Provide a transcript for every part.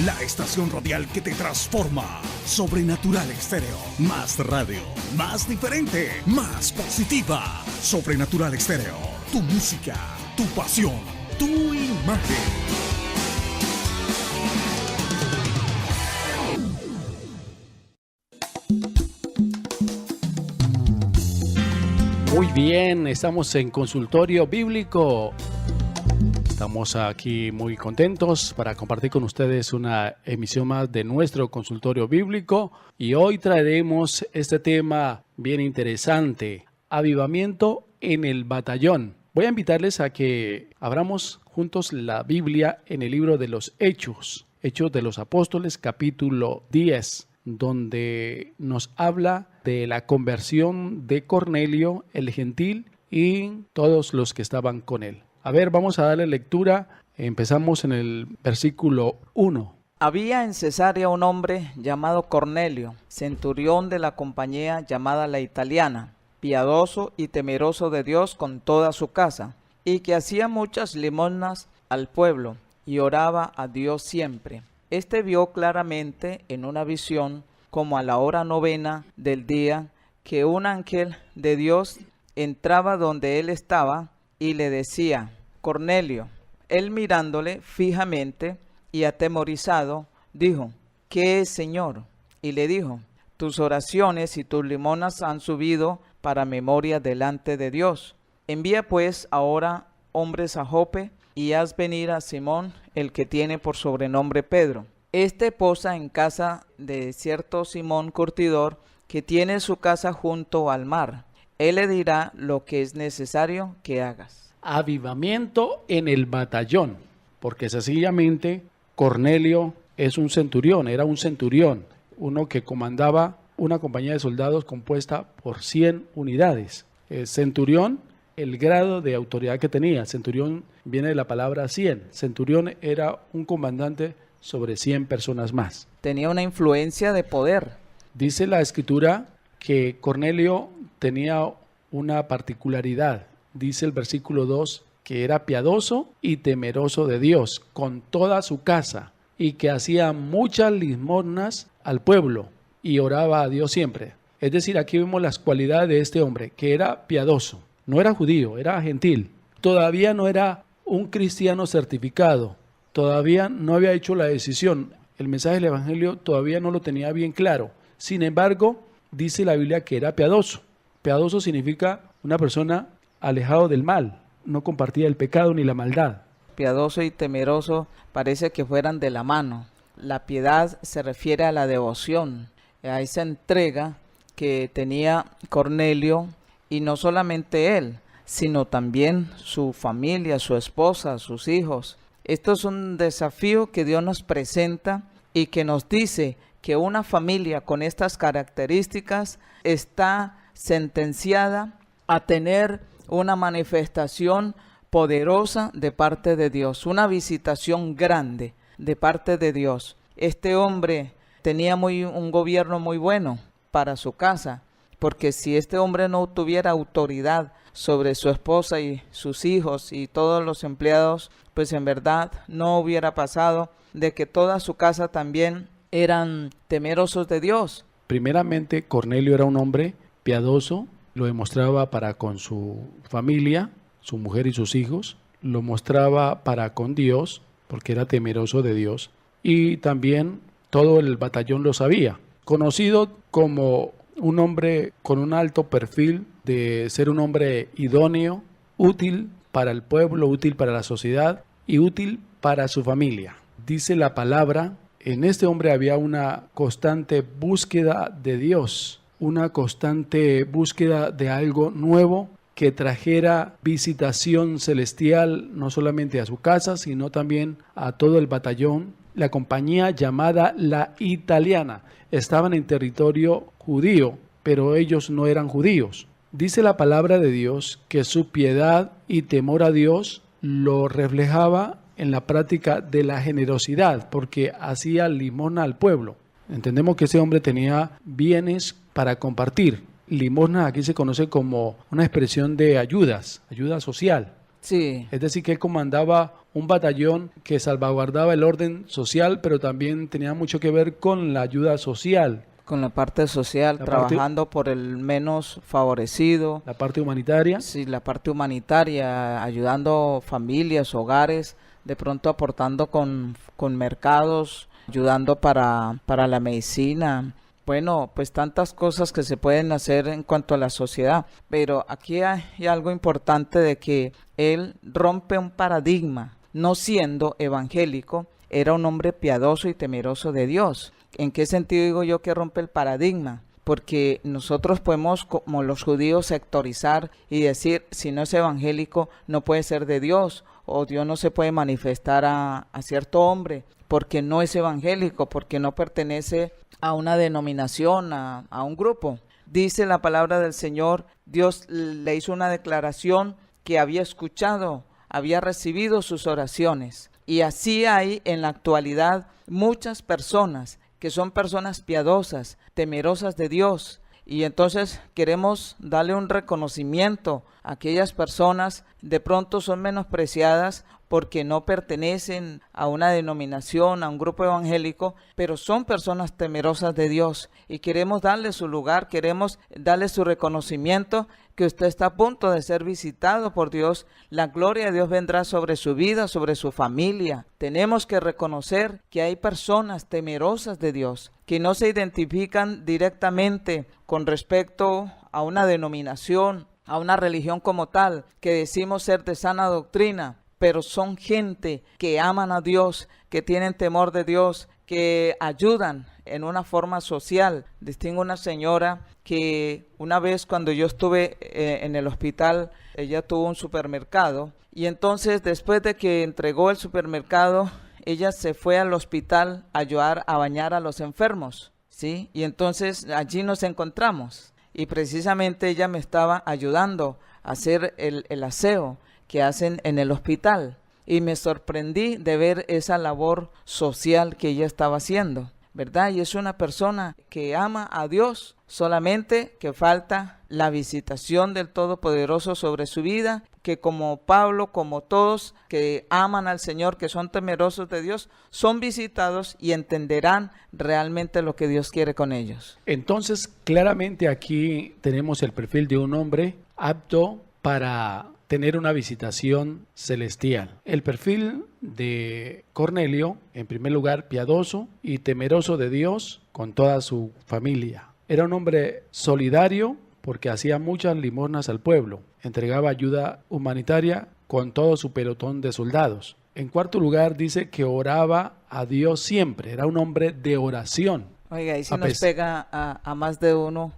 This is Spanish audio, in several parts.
La estación radial que te transforma. Sobrenatural Estéreo. Más radio, más diferente, más positiva. Sobrenatural Estéreo. Tu música, tu pasión, tu imagen. Muy bien, estamos en Consultorio Bíblico. Estamos aquí muy contentos para compartir con ustedes una emisión más de nuestro Consultorio Bíblico. Y hoy traeremos este tema bien interesante: avivamiento en el batallón. Voy a invitarles a que abramos juntos la Biblia en el libro de los Hechos de los Apóstoles, capítulo 10, donde nos habla de la conversión de Cornelio, el gentil, y todos los que estaban con él. A ver, vamos a darle lectura. Empezamos en el versículo 1. Había en Cesarea un hombre llamado Cornelio, centurión de la compañía llamada La Italiana, piadoso y temeroso de Dios con toda su casa, y que hacía muchas limosnas al pueblo, y oraba a Dios siempre. Este vio claramente en una visión, como a la hora 9 del día, que un ángel de Dios entraba donde él estaba y le decía: Cornelio. Él, mirándole fijamente y atemorizado, dijo: ¿Qué es, Señor? Y le dijo: tus oraciones y tus limonas han subido para memoria delante de Dios. Envía pues ahora hombres a Jope y haz venir a Simón, el que tiene por sobrenombre Pedro. Este posa en casa de cierto Simón curtidor, que tiene su casa junto al mar. Él le dirá lo que es necesario que hagas. Avivamiento en el batallón, porque sencillamente Cornelio es un centurión, era un centurión, uno que comandaba una compañía de soldados compuesta por 100 unidades. El centurión, el grado de autoridad que tenía, centurión viene de la palabra 100, centurión era un comandante sobre 100 personas más. Tenía una influencia de poder. Dice la escritura que Cornelio tenía una particularidad. Dice el versículo 2 que era piadoso y temeroso de Dios con toda su casa, y que hacía muchas limosnas al pueblo y oraba a Dios siempre. Es decir, aquí vemos las cualidades de este hombre, que era piadoso, no era judío, era gentil, todavía no era un cristiano certificado, todavía no había hecho la decisión, el mensaje del evangelio todavía no lo tenía bien claro. Sin embargo, dice la Biblia que era piadoso. Piadoso significa una persona alejado del mal, no compartía el pecado ni la maldad. Piadoso y temeroso parece que fueran de la mano. La piedad se refiere a la devoción, a esa entrega que tenía Cornelio, y no solamente él, sino también su familia, su esposa, sus hijos. Esto es un desafío que Dios nos presenta y que nos dice que una familia con estas características está sentenciada a tener una manifestación poderosa de parte de Dios, una visitación grande de parte de Dios. Este hombre tenía un gobierno muy bueno para su casa, porque si este hombre no tuviera autoridad sobre su esposa y sus hijos y todos los empleados, pues en verdad no hubiera pasado de que toda su casa también eran temerosos de Dios. Primeramente, Cornelio era un hombre piadoso, lo demostraba para con su familia, su mujer y sus hijos, lo mostraba para con Dios, porque era temeroso de Dios, y también todo el batallón lo sabía. Conocido como un hombre con un alto perfil de ser un hombre idóneo, útil para el pueblo, útil para la sociedad y útil para su familia. Dice la palabra, en este hombre había una constante búsqueda de Dios, una constante búsqueda de algo nuevo que trajera visitación celestial no solamente a su casa, sino también a todo el batallón. La compañía llamada La Italiana estaban en territorio judío, pero ellos no eran judíos. Dice la palabra de Dios que su piedad y temor a Dios lo reflejaba en la práctica de la generosidad, porque hacía limosna al pueblo. Entendemos que ese hombre tenía bienes para compartir. Limosna aquí se conoce como una expresión de ayuda social. Sí. Es decir, que él comandaba un batallón que salvaguardaba el orden social, pero también tenía mucho que ver con la ayuda social. Con la parte social, trabajando por el menos favorecido. La parte humanitaria. Sí, la parte humanitaria, ayudando familias, hogares, de pronto aportando con mercados, ayudando para la medicina. Bueno, pues tantas cosas que se pueden hacer en cuanto a la sociedad. Pero aquí hay algo importante de que él rompe un paradigma. No siendo evangélico, era un hombre piadoso y temeroso de Dios. ¿En qué sentido digo yo que rompe el paradigma? Porque nosotros podemos, como los judíos, sectorizar y decir, si no es evangélico, no puede ser de Dios, o Dios no se puede manifestar a cierto hombre, porque no es evangélico, porque no pertenece a una denominación, a un grupo. Dice la palabra del Señor, Dios le hizo una declaración que había escuchado, había recibido sus oraciones. Y así hay en la actualidad muchas personas que son personas piadosas, temerosas de Dios. Y entonces queremos darle un reconocimiento a aquellas personas, de pronto son menospreciadas porque no pertenecen a una denominación, a un grupo evangélico, pero son personas temerosas de Dios y queremos darle su lugar, queremos darle su reconocimiento, que usted está a punto de ser visitado por Dios. La gloria de Dios vendrá sobre su vida, sobre su familia. Tenemos que reconocer que hay personas temerosas de Dios, que no se identifican directamente con respecto a una denominación, a una religión como tal, que decimos ser de sana doctrina, pero son gente que aman a Dios, que tienen temor de Dios, que ayudan en una forma social. Distingo una señora que una vez cuando yo estuve en el hospital, ella tuvo un supermercado y entonces después de que entregó el supermercado, ella se fue al hospital a ayudar a bañar a los enfermos, ¿sí? Y entonces allí nos encontramos y precisamente ella me estaba ayudando a hacer el aseo que hacen en el hospital y me sorprendí de ver esa labor social que ella estaba haciendo, ¿verdad? Y es una persona que ama a Dios, solamente que falta la visitación del Todopoderoso sobre su vida, que como Pablo, como todos que aman al Señor, que son temerosos de Dios, son visitados y entenderán realmente lo que Dios quiere con ellos. Entonces, claramente aquí tenemos el perfil de un hombre apto para tener una visitación celestial. El perfil de Cornelio, en primer lugar, piadoso y temeroso de Dios con toda su familia. Era un hombre solidario porque hacía muchas limosnas al pueblo. Entregaba ayuda humanitaria con todo su pelotón de soldados. En cuarto lugar, dice que oraba a Dios siempre. Era un hombre de oración. Oiga, y si nos pega a más de uno,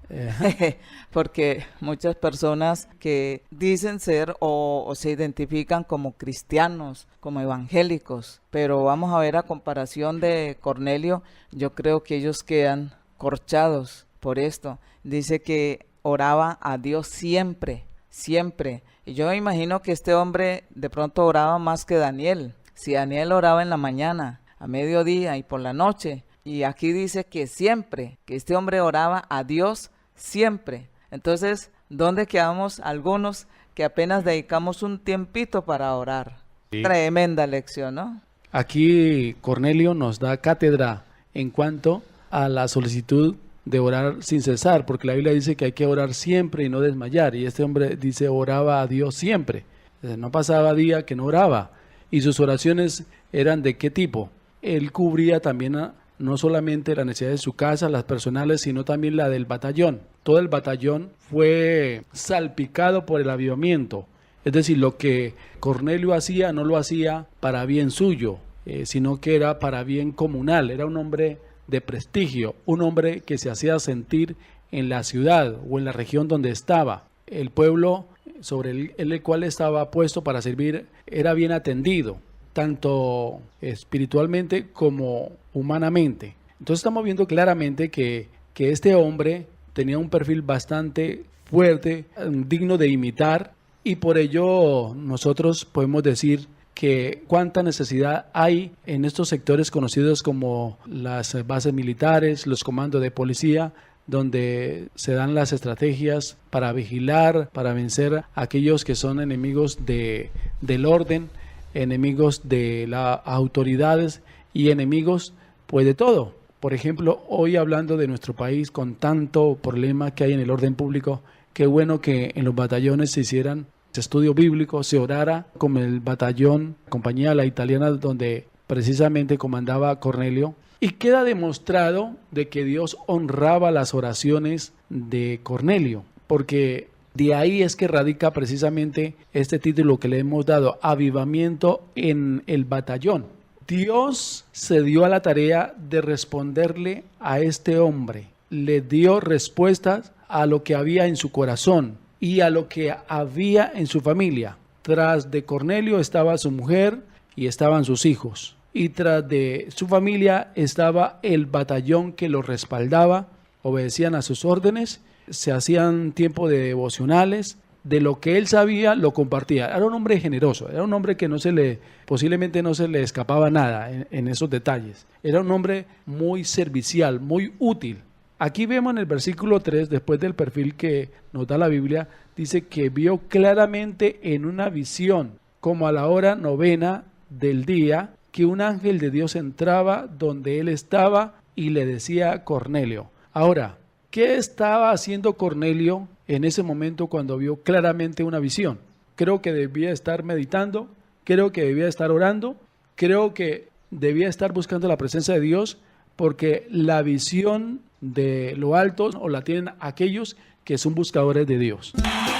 porque muchas personas que dicen ser o se identifican como cristianos, como evangélicos, pero vamos a ver a comparación de Cornelio, yo creo que ellos quedan corchados por esto. Dice que oraba a Dios siempre, siempre. Y yo me imagino que este hombre de pronto oraba más que Daniel. Si Daniel oraba en la mañana, a mediodía y por la noche, y aquí dice que siempre, que este hombre oraba a Dios siempre. Entonces, ¿dónde quedamos algunos que apenas dedicamos un tiempito para orar? Sí. Tremenda lección, ¿no? Aquí Cornelio nos da cátedra en cuanto a la solicitud de orar sin cesar, porque la Biblia dice que hay que orar siempre y no desmayar, y este hombre dice oraba a Dios siempre. No pasaba día que no oraba, y sus oraciones eran ¿de qué tipo? Él cubría también no solamente la necesidad de su casa, las personales, sino también la del batallón. Todo el batallón fue salpicado por el avivamiento. Es decir, lo que Cornelio hacía no lo hacía para bien suyo, sino que era para bien comunal. Era un hombre de prestigio, un hombre que se hacía sentir en la ciudad o en la región donde estaba. El pueblo sobre el cual estaba puesto para servir era bien atendido, tanto espiritualmente como humanamente. Entonces estamos viendo claramente que este hombre tenía un perfil bastante fuerte, digno de imitar, y por ello nosotros podemos decir que cuánta necesidad hay en estos sectores conocidos como las bases militares, los comandos de policía, donde se dan las estrategias para vigilar, para vencer a aquellos que son enemigos del orden. enemigos de las autoridades y enemigos pues de todo. Por ejemplo, hoy hablando de nuestro país con tanto problema que hay en el orden público, qué bueno que en los batallones se hicieran estudio bíblico, se orara como el batallón, compañía La Italiana, donde precisamente comandaba Cornelio. Y queda demostrado de que Dios honraba las oraciones de Cornelio, porque de ahí es que radica precisamente este título que le hemos dado, Avivamiento en el Batallón. Dios se dio a la tarea de responderle a este hombre, le dio respuestas a lo que había en su corazón y a lo que había en su familia. Tras de Cornelio estaba su mujer y estaban sus hijos. Y tras de su familia estaba el batallón que lo respaldaba, obedecían a sus órdenes, se hacían tiempo de devocionales, de lo que él sabía lo compartía. Era un hombre generoso, era un hombre que posiblemente no se le escapaba nada en esos detalles. Era un hombre muy servicial, muy útil. Aquí vemos en el versículo 3, después del perfil que nos da la Biblia, dice que vio claramente en una visión, como a la hora 9 del día, que un ángel de Dios entraba donde él estaba y le decía Cornelio. Ahora, ¿qué estaba haciendo Cornelio en ese momento cuando vio claramente una visión? Creo que debía estar meditando, creo que debía estar orando, creo que debía estar buscando la presencia de Dios, porque la visión de lo alto o la tienen aquellos que son buscadores de Dios.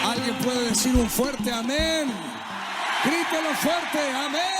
¿Alguien puede decir un fuerte amén? Grítelo fuerte, amén.